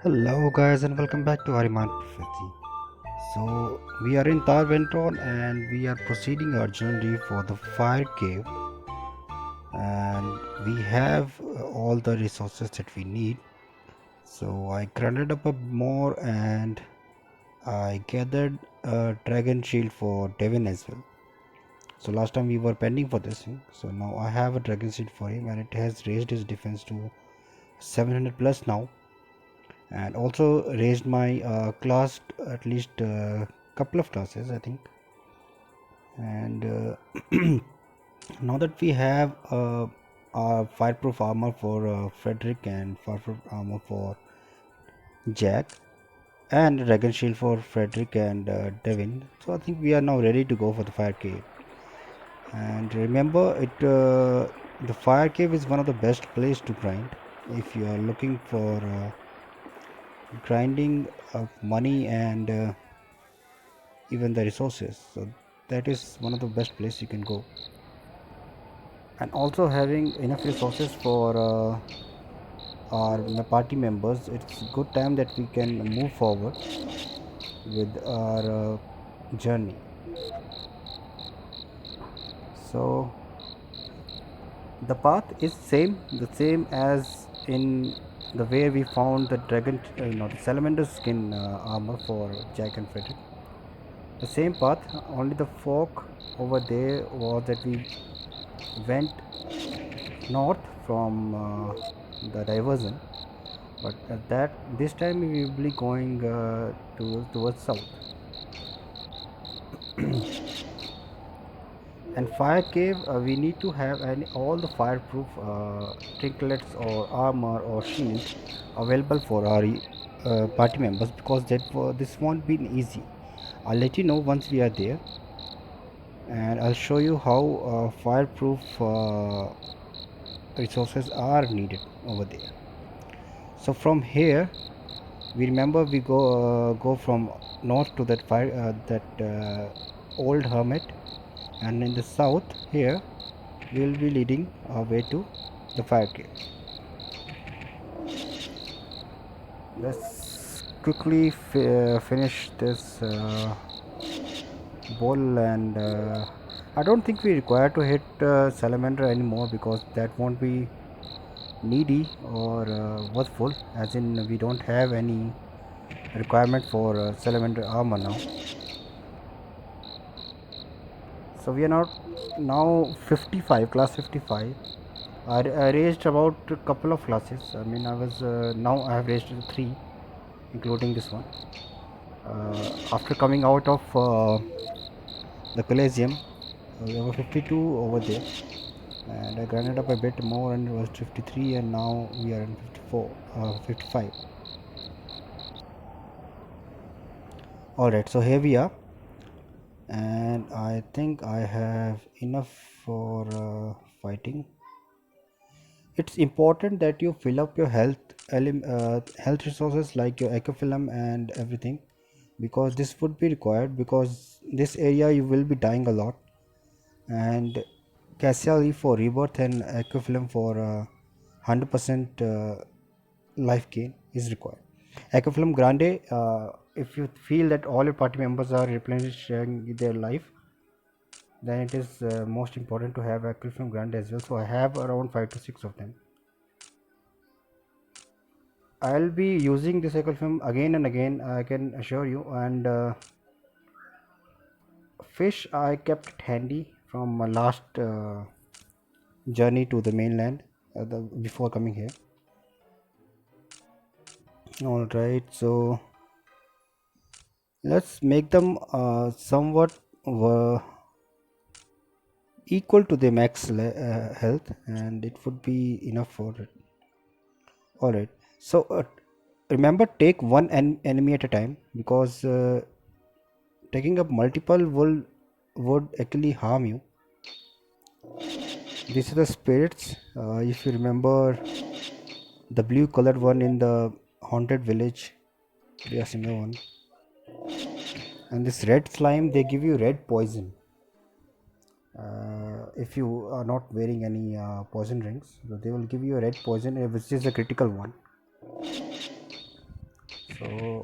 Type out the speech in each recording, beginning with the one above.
Hello guys and welcome back to Ahriman RPG. So we are in Tar Ventron and we are proceeding our journey for the fire cave, and we have all the resources that we need. So I grinded up a more and I gathered a dragon shield for Devin as well. So last time we were pending for this thing. So now I have a dragon shield for him and it has raised his defense to 700 plus now, and also raised my class at least a couple of classes I think. And now that we have our fireproof armor for Frederick and fireproof armor for Jack and dragon shield for Frederick and Devin, so I think we are now ready to go for the fire cave. And remember it, the fire cave is one of the best place to grind if you are looking for grinding of money and even the resources. So that is one of the best place you can go, and also having enough resources for our party members, it's good time that we can move forward with our journey. So the path is the same as in the way we found the dragon, the salamander skin armor for Jack and Frederick. The same path, only the fork over there was that we went north from the diversion, but at that this time we will be going towards south. And fire cave, we need to have all the fireproof trinklets or armor or shield available for our party members, because this won't be easy. I'll let you know once we are there, and I'll show you how fireproof resources are needed over there. So from here, we remember we go from north to that old hermit, and in the south here we will be leading our way to the fire cave. Let's quickly finish this bowl, and I don't think we require to hit salamander anymore, because that won't be needy or worthful, as in we don't have any requirement for salamander armor now. So we are now 55, class 55. I raised about a couple of classes. I mean, I was now I have raised three, including this one. After coming out of the Coliseum, we were 52 over there, and I grinded up a bit more and it was 53, and now we are in 54, 55. Alright, so here we are, and I think I have enough for fighting. It's important that you fill up your health resources like your ecofilm and everything, because this would be required, because this area you will be dying a lot, and Cassia leaf for rebirth and ecofilm for 100% life gain is required. Ecofilm grande, if you feel that all your party members are replenishing their life, then it is most important to have ecofilm grande as well. So I have around 5 to 6 of them. I'll be using this cycle film again and again, I can assure you. And fish, I kept it handy from my last journey to the mainland, before coming here. All right, so let's make them somewhat equal to the max health, and it would be enough for it. All right, so remember, take one enemy at a time, because taking up multiple will would actually harm you. These are the spirits. If you remember the blue colored one in the haunted village, they are similar one. And this red slime, they give you red poison. If you are not wearing any poison rings, so they will give you a red poison, which is a critical one. So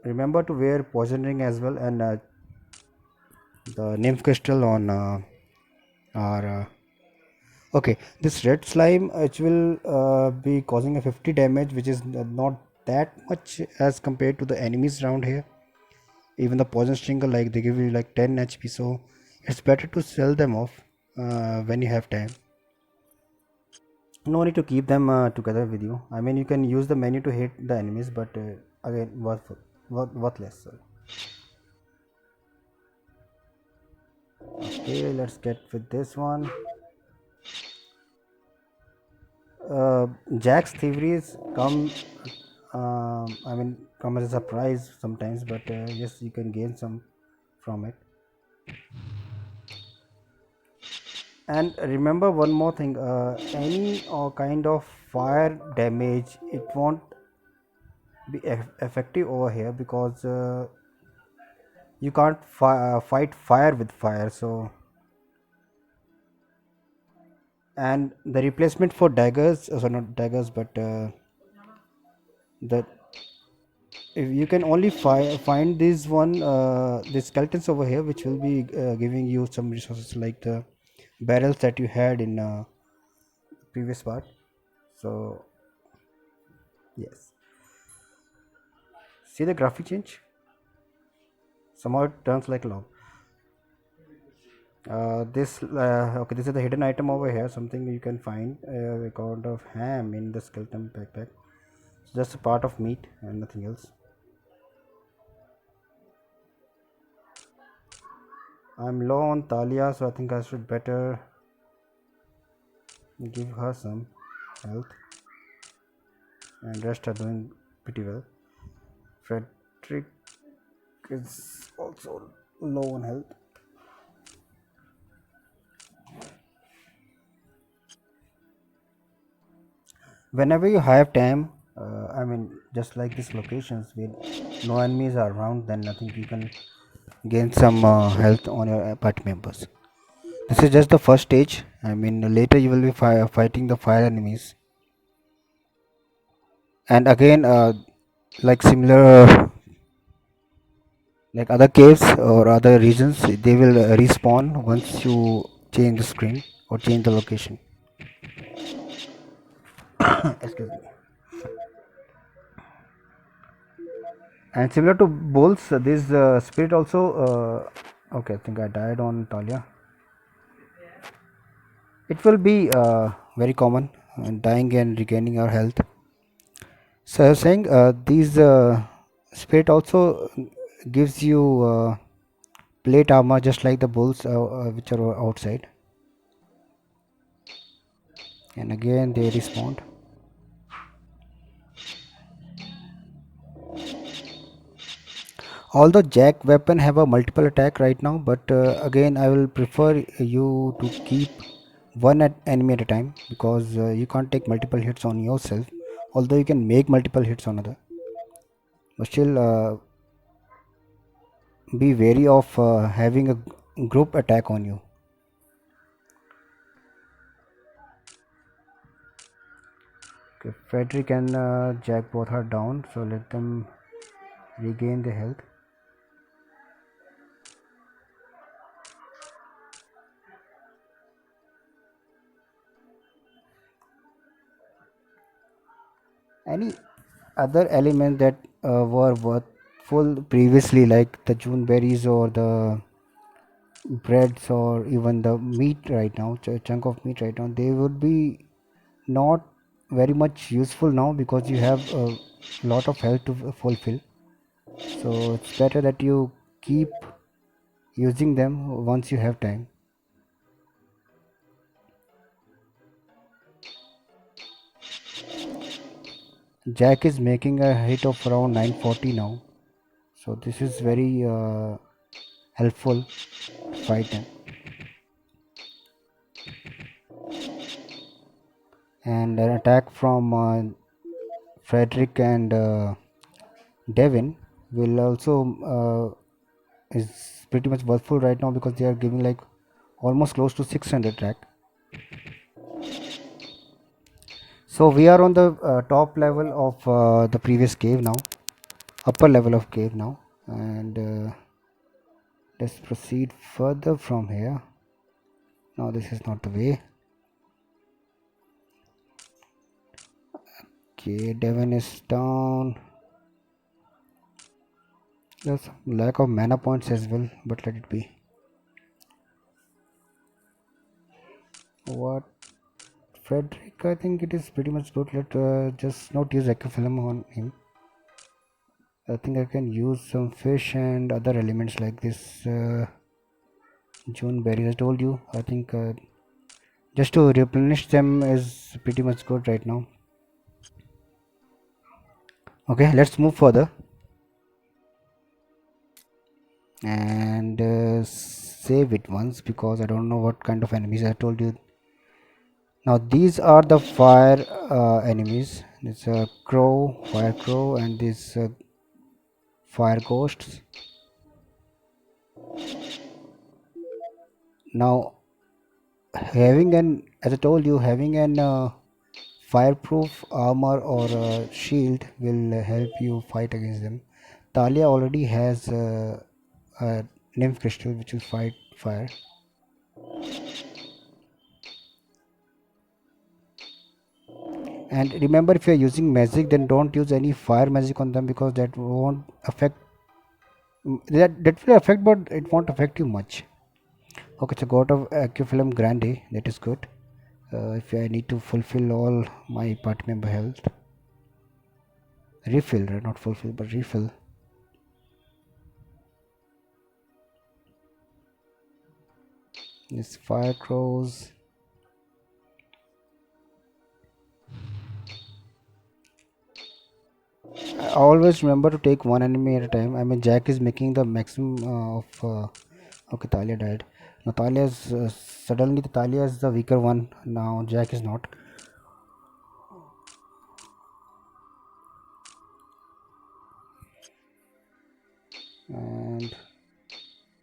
remember to wear poison ring as well, and the nymph crystal on our okay. This red slime which will be causing a 50 damage, which is not that much as compared to the enemies around here. Even the poison stinger, like they give you like 10 HP, so it's better to sell them off when you have time. No need to keep them together with you. I mean, you can use the menu to hit the enemies, but again, worthless. So. Okay, let's get with this one. Jack's thieveries I mean, come as a surprise sometimes, but yes, you can gain some from it. And remember one more thing: any kind of fire damage, it won't be effective over here because you can't fight fire with fire. So, and the replacement for daggers, so not daggers, but the if you can only find this one the skeletons over here, which will be giving you some resources like the barrels that you had in previous part. So yes, see the graphic change, somehow it turns like log. This okay, this is the hidden item over here, something you can find a kind of ham in the skeleton backpack. It's just a part of meat and nothing else. I'm low on Talia, so I think I should better give her some health, and rest are doing pretty well. Frederick is also low on health. Whenever you have time, I mean, just like these locations where no enemies are around, then nothing, you can gain some health on your party members. This is just the first stage. I mean, later you will be fighting the fire enemies, and again, like similar, like other caves or other regions, they will respawn once you change the screen or change the location. Excuse me. And similar to bulls, this spirit also. Okay, I think I died on Talia. It will be very common, dying and regaining our health. So I was saying these spirit also gives you plate armor just like the bulls which are outside, and again they respawn. Although jack weapon have a multiple attack right now, but again I will prefer you to keep one enemy at a time, because you can't take multiple hits on yourself, although you can make multiple hits on other, but still be wary of having a group attack on you. Okay, Frederick and Jack both are down, so let them regain the health. Any other element that were worthful previously, like the June berries or the breads or even the meat right now, chunk of meat right now, they would be not very much useful now because you have a lot of health to fulfill. So it's better that you keep using them once you have time. Jack is making a hit of around 940 now, so this is very helpful to fight them. And an attack from Frederick and Devin will also is pretty much worthful right now because they are giving like almost close to 600 attack. So we are on the top level of the previous cave now, upper level of cave now, and let's proceed further from here. Now this is not the way. Okay, Devon is down. There's lack of mana points as well, but let it be. What Frederick? I think it is pretty much good. Let just not use Ecofilm on him. I think I can use some fish and other elements like this. June berries. I told you. I think just to replenish them is pretty much good right now. Okay, let's move further and save it once because I don't know what kind of enemies I told you. Now these are the fire enemies. It's a crow, fire crow, and these fire ghosts. Now having an, as I told you, having an fireproof armor or shield will help you fight against them. Talia already has a nymph crystal which will fight fire. And remember, if you are using magic, then don't use any fire magic on them because that won't affect. That will affect, but it won't affect you much. Okay, so God of Acufilum Grande, that is good. If I need to fulfill all my party member health, refill, right? Not fulfill, but refill. This fire crows. I always remember to take one enemy at a time. I mean, Jack is making the maximum of. Okay, Talia died. Now Talia is suddenly Talia is the weaker one. Now Jack is not. And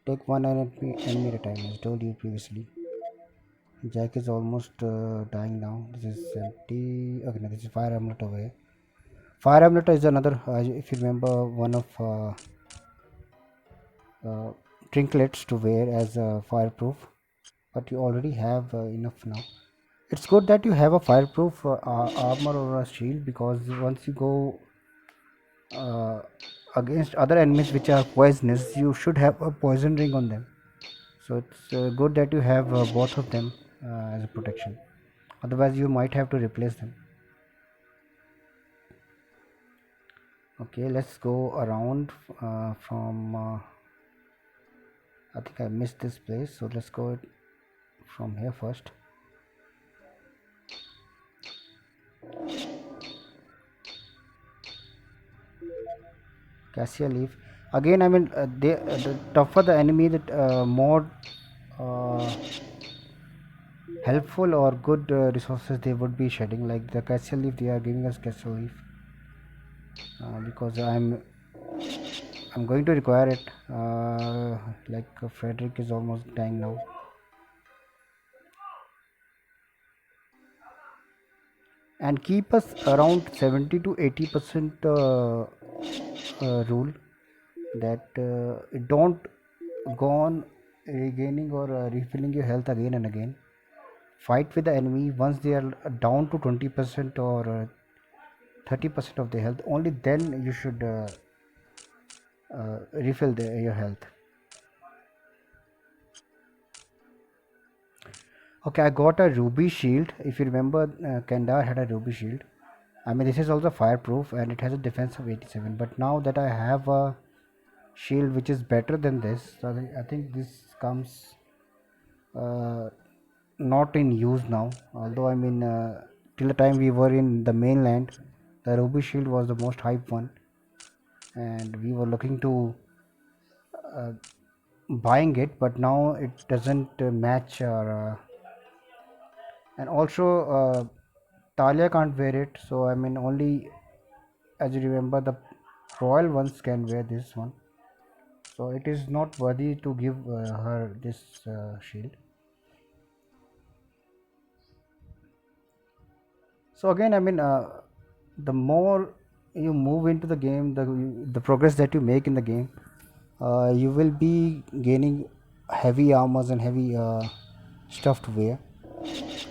take one enemy at a time. As I told you previously. Jack is almost dying now. This is empty. Okay, no, this is fire amulet away. Fire amulet is another. If you remember, one of trinklets to wear as fireproof. But you already have enough now. It's good that you have a fireproof armor or a shield because once you go uh, against other enemies which are poisonous, you should have a poison ring on them. So it's good that you have both of them as a protection. Otherwise, you might have to replace them. Okay, let's go around from. I think I missed this place, so let's go from here first. Cassia leaf. Again, I mean, the tougher the enemy, the more uh, helpful or good resources they would be shedding. Like the cassia leaf, they are giving us cassia leaf because I'm going to require it. Like Frederick is almost dying now. And keep us around 70 to 80% rule that don't go on regaining or refilling your health again and again. Fight with the enemy once they are down to 20% or 30% of their health. Only then you should refill your health. Okay, I got a ruby shield. If you remember, Kandar had a ruby shield. I mean, this is also fireproof and it has a defense of 87. But now that I have a shield which is better than this, so I think this comes uh, not in use now. Although I mean, till the time we were in the mainland, the ruby shield was the most hype one, and we were looking to uh, buying it, but now it doesn't match our. And also, Talia can't wear it, so I mean, only as you remember, the royal ones can wear this one. So it is not worthy to give her this shield. So again, I mean, the more you move into the game, the progress that you make in the game, you will be gaining heavy armors and heavy stuff to wear,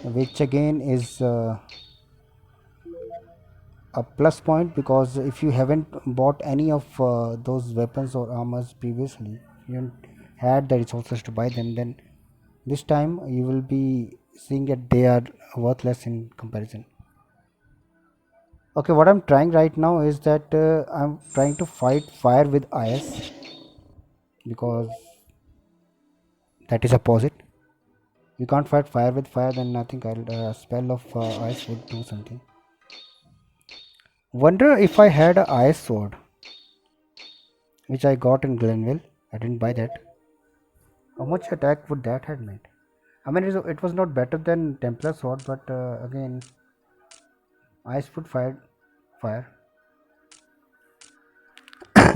which again is a plus point, because if you haven't bought any of those weapons or armors previously, you haven't had the resources to buy them, then this time you will be seeing that they are worthless in comparison. Okay, what I'm trying right now is that I'm trying to fight fire with ice, because that is opposite. You can't fight fire with fire, then I think I'll spell of ice would do something. Wonder if I had a ice sword, which I got in Glenville. I didn't buy that. How much attack would that have made? I mean, it was not better than Templar sword, but again, ice would fire fire.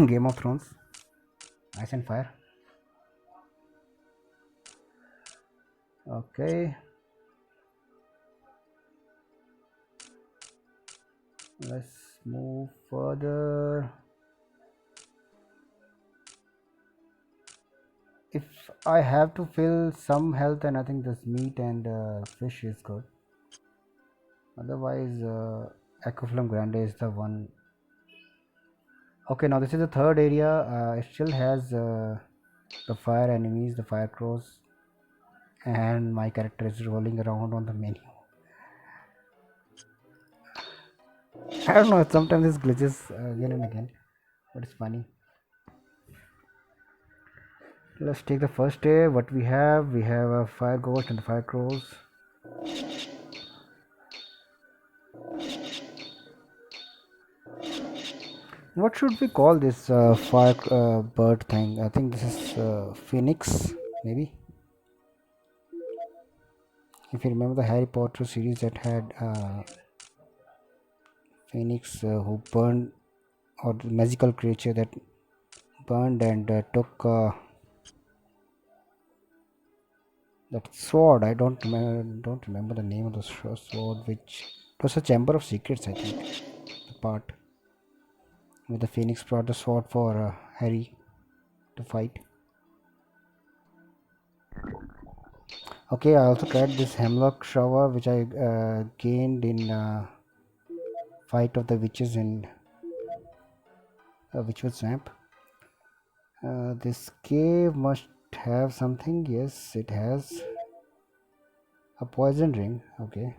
Game of Thrones, ice and fire. Okay, let's move further. If I have to fill some health, then I think this meat and fish is good. Otherwise, Aquiflum Grande is the one. Okay, now this is the third area. It still has the fire enemies, the fire crows, and my character is rolling around on the menu. I don't know. Sometimes this glitches again and again, but it's funny. Let's take the first day. What we have a fire ghost and the fire crows. What should we call this fire bird thing? I think this is phoenix, maybe. If you remember the Harry Potter series that had phoenix who burned, or the magical creature that burned and took that sword. I don't remember the name of the sword, which it was a chamber of secrets, I think. The part where the phoenix brought the sword for Harry to fight. Okay, I also tried this hemlock shower, which I gained in fight of the witches in Witchwood Swamp. This cave must have something. Yes, it has a poison ring. Okay,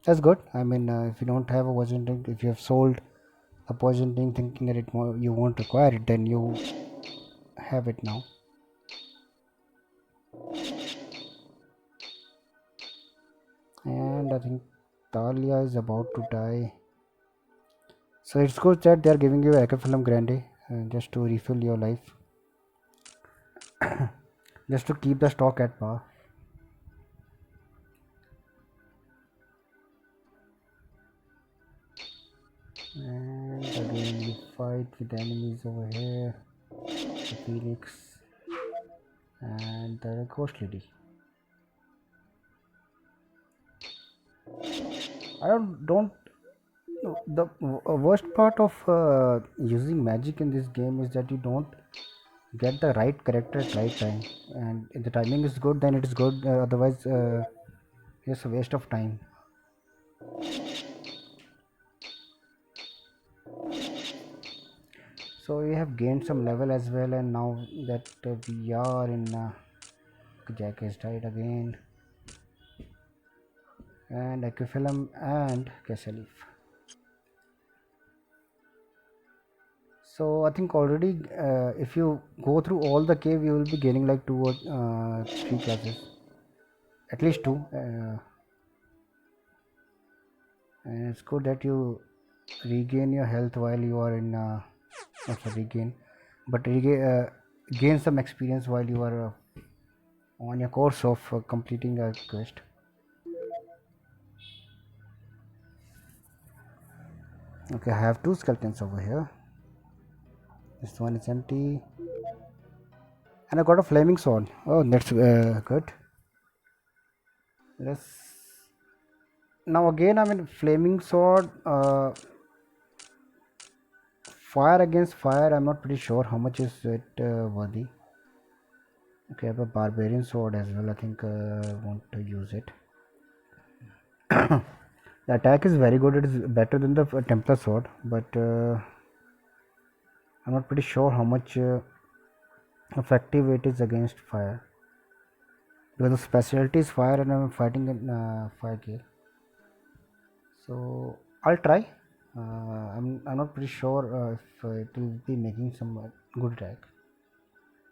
that's good. I mean, if you don't have a poison ring, if you have sold a poison ring thinking that you won't require it, then you have it now. And I think Talia is about to die. So it's good that they are giving you Acapulum Grande just to refill your life, just to keep the stock at par. And again, you fight with the enemies over here, the Phoenix and the Ghost Lady. I don't the worst part of using magic in this game is that you don't get the right character at right time, and if the timing is good, then it is good. Otherwise, it's a waste of time. So we have gained some level as well, and now that we are in Jack has died again, and Aquifilum and Casaleaf. So I think already if you go through all the cave, you will be gaining like 2 or 3 classes, at least 2. And it's good that you regain your health while you are in not for regain, but gain some experience while you are on your course of completing a quest. Okay, I have 2 skeletons over here. This one is empty, and I got a flaming sword. Oh, that's good. Let's Now again, I mean, flaming sword, fire against fire. I'm not pretty sure how much is it worthy. Okay, I have a barbarian sword as well. I think I want to use it. The attack is very good. It is better than the Templar sword, but I'm not pretty sure how much effective it is against fire. Because the specialty is fire, and I'm fighting in fire gear. So I'll try. I'm not pretty sure if it will be making some good attack,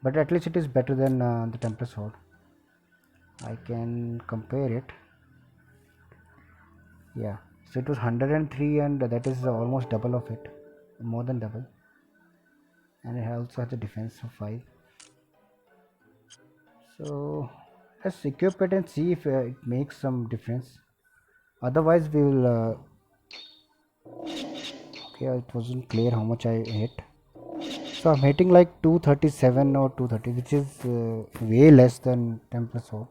but at least it is better than the Templar sword. I can compare it. Yeah, so it was 103, and that is almost double of it, more than double, and it also has a defense of 5. So let's equip it and see if it makes some difference. Otherwise, we will. Okay, it wasn't clear how much I hit. So I'm hitting like 237 or 230, which is way less than Templar sword.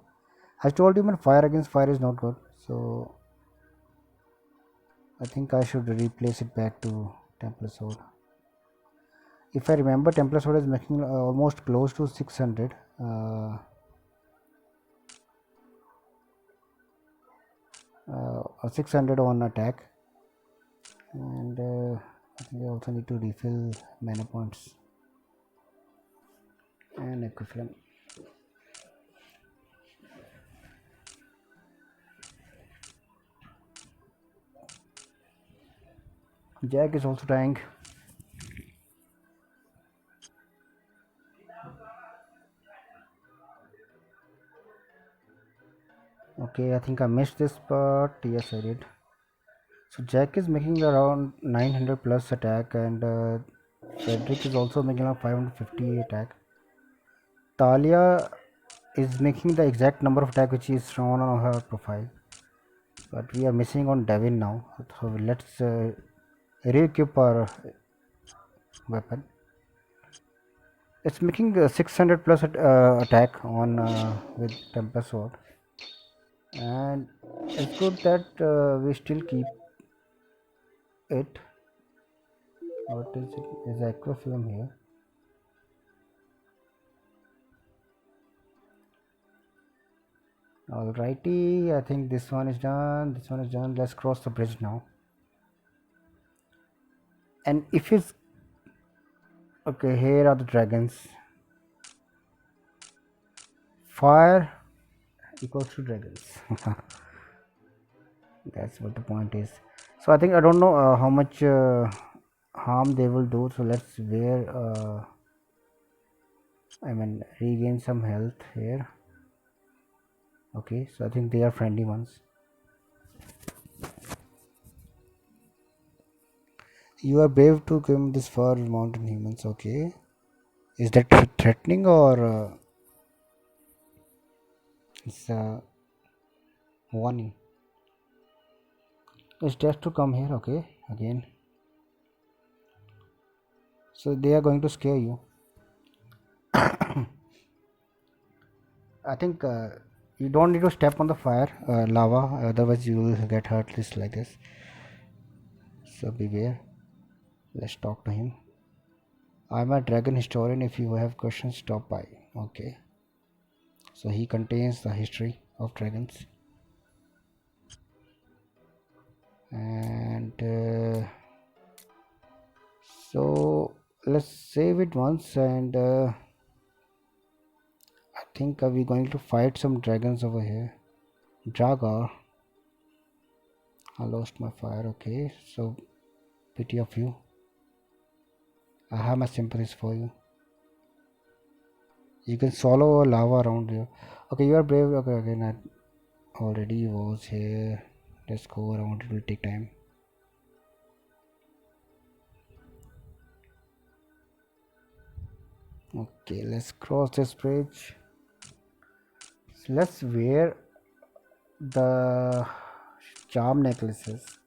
I told you, man, fire against fire is not good. So I think I should replace it back to Templar sword. If I remember, Templar sword is making almost close to 600. 600 on attack, and I think I also need to refill mana points and equipment. Jack is also dying. Okay, I think I missed this part. Yes, I did. So Jack is making around 900 plus attack, and Frederick is also making around 550 attack. Talia is making the exact number of attack which is shown on her profile, but we are missing on Devin now. So let's re-equip our weapon. It's making 600 plus attack on with Tempest sword, and it's good that we still keep it. What is it? Is Aquafilm here? Alrighty, I think this one is done. This one is done. Let's cross the bridge now. And if it's okay, here are the dragons. Fire equals to dragons. That's what the point is. So I think I don't know how much harm they will do. So let's wear. I mean, regain some health here. Okay, so I think they are friendly ones. You are brave to come this far, mountain humans. Okay, is that threatening or it's a warning? It's just to come here. Okay, again. So they are going to scare you. I think you don't need to step on the fire lava, otherwise you will get hurt just like this. So beware. Let's talk to him. I'm a dragon historian. If you have questions, stop by. Okay. So he contains the history of dragons, and so let's save it once, and I think we're going to fight some dragons over here. Dragar. I lost my fire. Okay, so pity of you. I have my sympathies for you. You can swallow lava around you. Okay, you are brave. Okay, again, I already was here. Let's go around. It will take time. Okay, let's cross this bridge. So let's wear the charm necklaces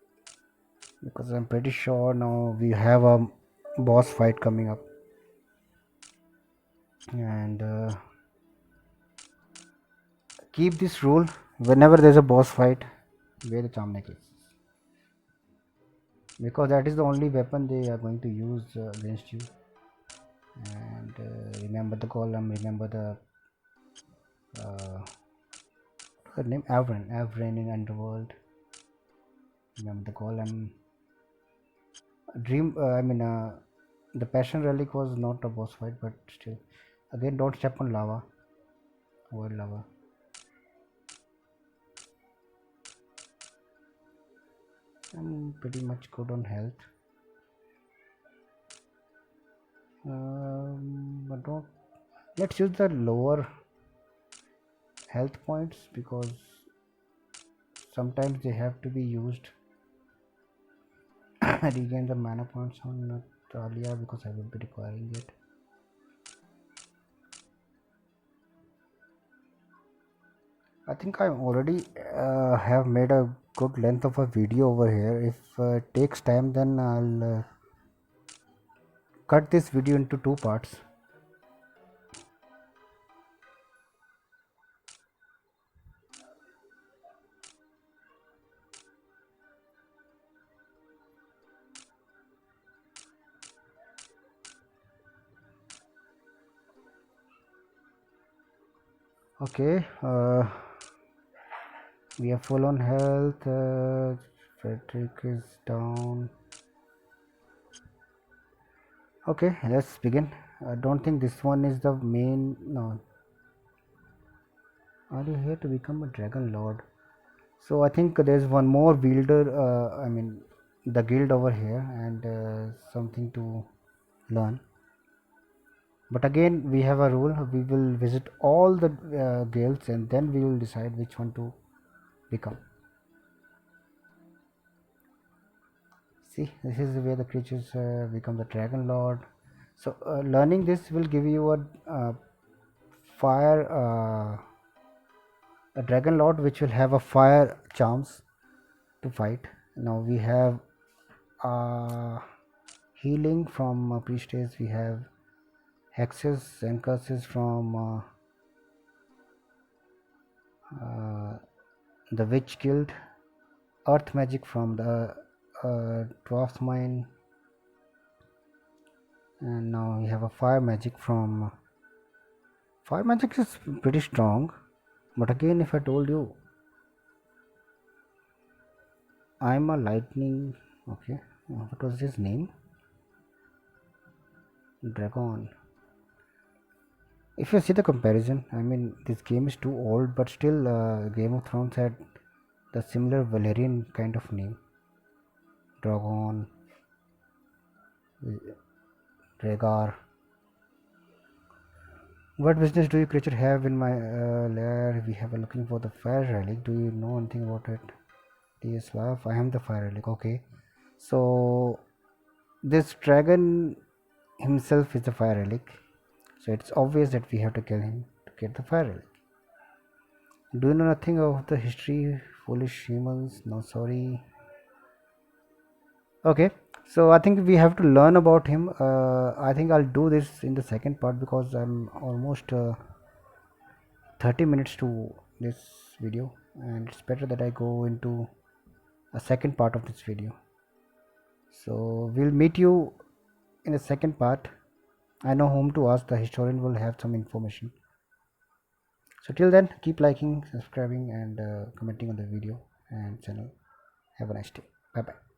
because I'm pretty sure now we have a boss fight coming up, and keep this rule: whenever there's a boss fight, wear the charm necklaces, because that is the only weapon they are going to use against you. And remember the golem, remember the her name Aveyond in Underworld. Remember the golem. The passion relic was not a boss fight, but still. Again, don't step on lava. Avoid lava. I'm pretty much good on health. But don't. Let's use the lower health points, because sometimes they have to be used. Regain the mana points on Talia, because I will be requiring it. I think I already have made a good length of a video over here. If it takes time, then I'll cut this video into 2 parts. Okay, we are full on health. Frederick is down. Okay, let's begin. I don't think this one is the main. No. Are you here to become a dragon lord? So I think there's one more wielder. The guild over here, and something to learn. But again, we have a rule. We will visit all the guilds, and then we will decide which one to become. See, this is where the creatures become the dragon lord. So learning this will give you a fire, a dragon lord which will have a fire charms to fight. Now we have healing from priestess. We have hexes and curses from the witch guild, earth magic from the dwarf's mine, and now we have a fire magic from fire magic is pretty strong. But again, if I told you I'm a lightning, okay, what was his name? Dragon. If you see the comparison, I mean, this game is too old, but still Game of Thrones had the similar Valerian kind of name. Dragon, Rhaegar. What business do you creature have in my lair? We have a looking for the fire relic. Do you know anything about it? Yes, Slav. I am the fire relic. Okay. So this dragon himself is the fire relic. So it's obvious that we have to kill him to get the fire relic. Do you know nothing of the history, foolish humans? No, sorry. Okay, so I think we have to learn about him. I think I'll do this in the second part, because I'm almost 30 minutes to this video, and it's better that I go into a second part of this video. So we'll meet you in the second part. I know whom to ask. The historian will have some information. So till then, keep liking, subscribing, and commenting on the video and channel. Have a nice day. Bye bye.